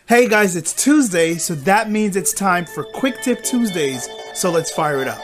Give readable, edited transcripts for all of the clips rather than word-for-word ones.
Hey guys, it's Tuesday, so that means it's time for Quick Tip Tuesdays, so let's fire it up.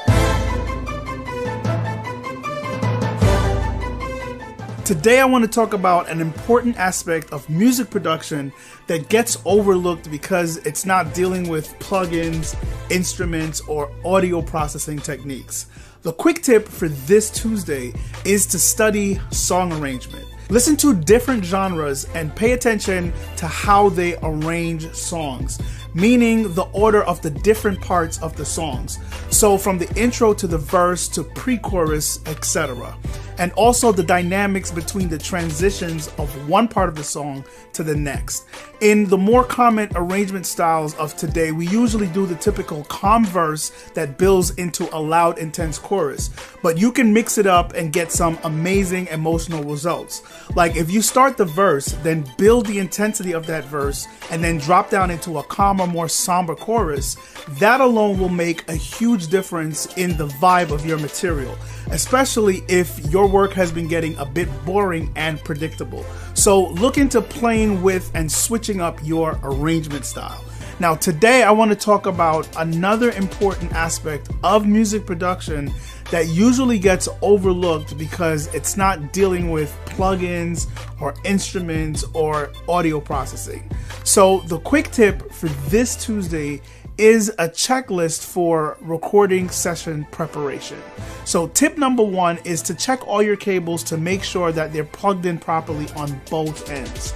Today I want to talk about an important aspect of music production that gets overlooked because it's not dealing with plugins, instruments, or audio processing techniques. The quick tip for this Tuesday is to study song arrangement. Listen to different genres and pay attention to how they arrange songs, meaning the order of the different parts of the songs. So from the intro to the verse to pre-chorus, etc. And also the dynamics between the transitions of one part of the song to the next. In the more common arrangement styles of today, we usually do the typical calm verse that builds into a loud, intense chorus. But you can mix it up and get some amazing emotional results. Like if you start the verse, then build the intensity of that verse, and then drop down into a calmer, more somber chorus, that alone will make a huge difference in the vibe of your material, especially if your work has been getting a bit boring and predictable. So look into playing with and switching up your arrangement style. Now today I want to talk about another important aspect of music production that usually gets overlooked because it's not dealing with plugins or instruments or audio processing. So the quick tip for this Tuesday is a checklist for recording session preparation. So tip number one is to check all your cables to make sure that they're plugged in properly on both ends.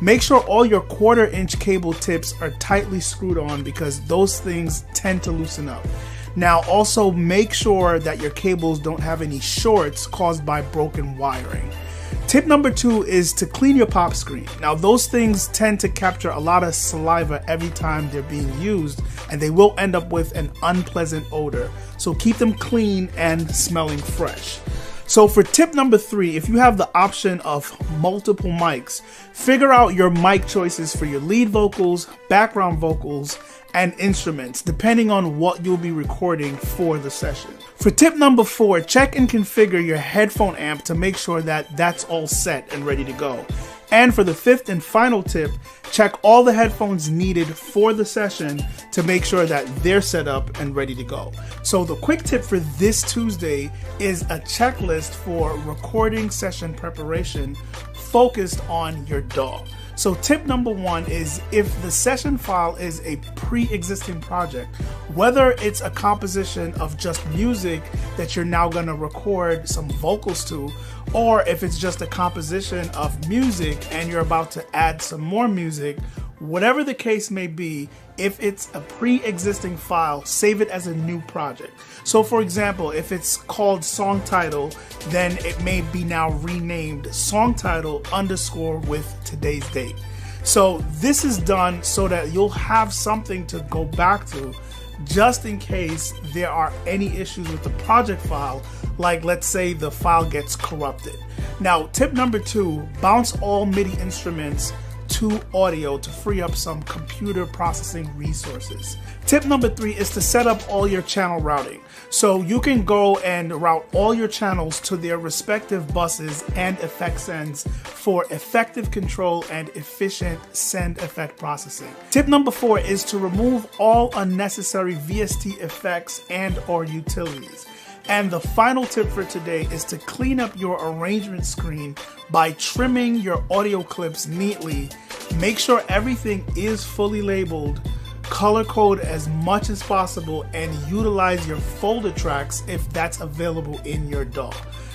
Make sure all your 1/4-inch cable tips are tightly screwed on because those things tend to loosen up. Now also make sure that your cables don't have any shorts caused by broken wiring. Tip number two is to clean your pop screen. Now those things tend to capture a lot of saliva every time they're being used, and they will end up with an unpleasant odor. So keep them clean and smelling fresh. So for tip number three, if you have the option of multiple mics, figure out your mic choices for your lead vocals, background vocals, and instruments, depending on what you'll be recording for the session. For tip number four, check and configure your headphone amp to make sure that that's all set and ready to go. And for the fifth and final tip, check all the headphones needed for the session to make sure that they're set up and ready to go. So the quick tip for this Tuesday is a checklist for recording session preparation focused on your DAW. So tip number one is if the session file is a pre-existing project, whether it's a composition of just music that you're now going to record some vocals to, or if it's just a composition of music and you're about to add some more music, whatever the case may be, if it's a pre-existing file, save it as a new project. So for example, if it's called song title, then it may be now renamed song title _ with today's date. So this is done so that you'll have something to go back to just in case there are any issues with the project file, like let's say the file gets corrupted. Now tip number two, bounce all MIDI instruments to audio to free up some computer processing resources. Tip number three is to set up all your channel routing. So you can go and route all your channels to their respective buses and effect sends for effective control and efficient send effect processing. Tip number four is to remove all unnecessary VST effects and or utilities. And the final tip for today is to clean up your arrangement screen by trimming your audio clips neatly. Make sure everything is fully labeled, color code as much as possible, and utilize your folder tracks if that's available in your DAW.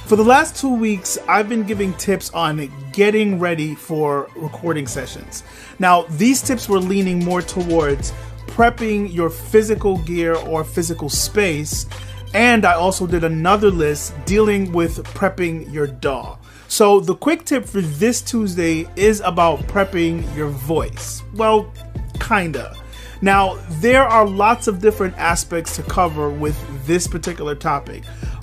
For the last 2 weeks, I've been giving tips on getting ready for recording sessions. Now, these tips were leaning more towards prepping your physical gear or physical space, and I also did another list dealing with prepping your DAW. So the quick tip for this Tuesday is about prepping your voice. Well, kinda. Now, there are lots of different aspects to cover with this particular topic,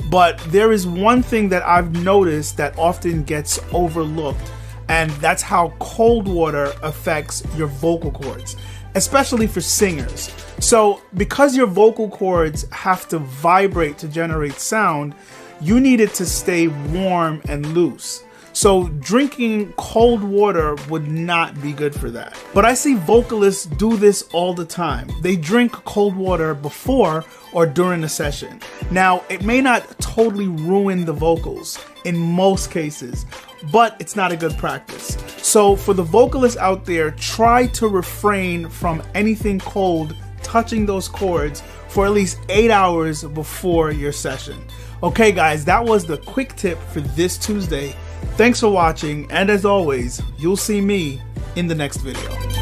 but there is one thing that I've noticed that often gets overlooked, and that's how cold water affects your vocal cords, especially for singers. So because your vocal cords have to vibrate to generate sound, you need it to stay warm and loose. So drinking cold water would not be good for that. But I see vocalists do this all the time. They drink cold water before or during a session. Now, it may not totally ruin the vocals in most cases, but it's not a good practice. So for the vocalists out there, try to refrain from anything cold touching those chords for at least 8 hours before your session. Okay guys, that was the quick tip for this Tuesday. Thanks for watching, and as always, you'll see me in the next video.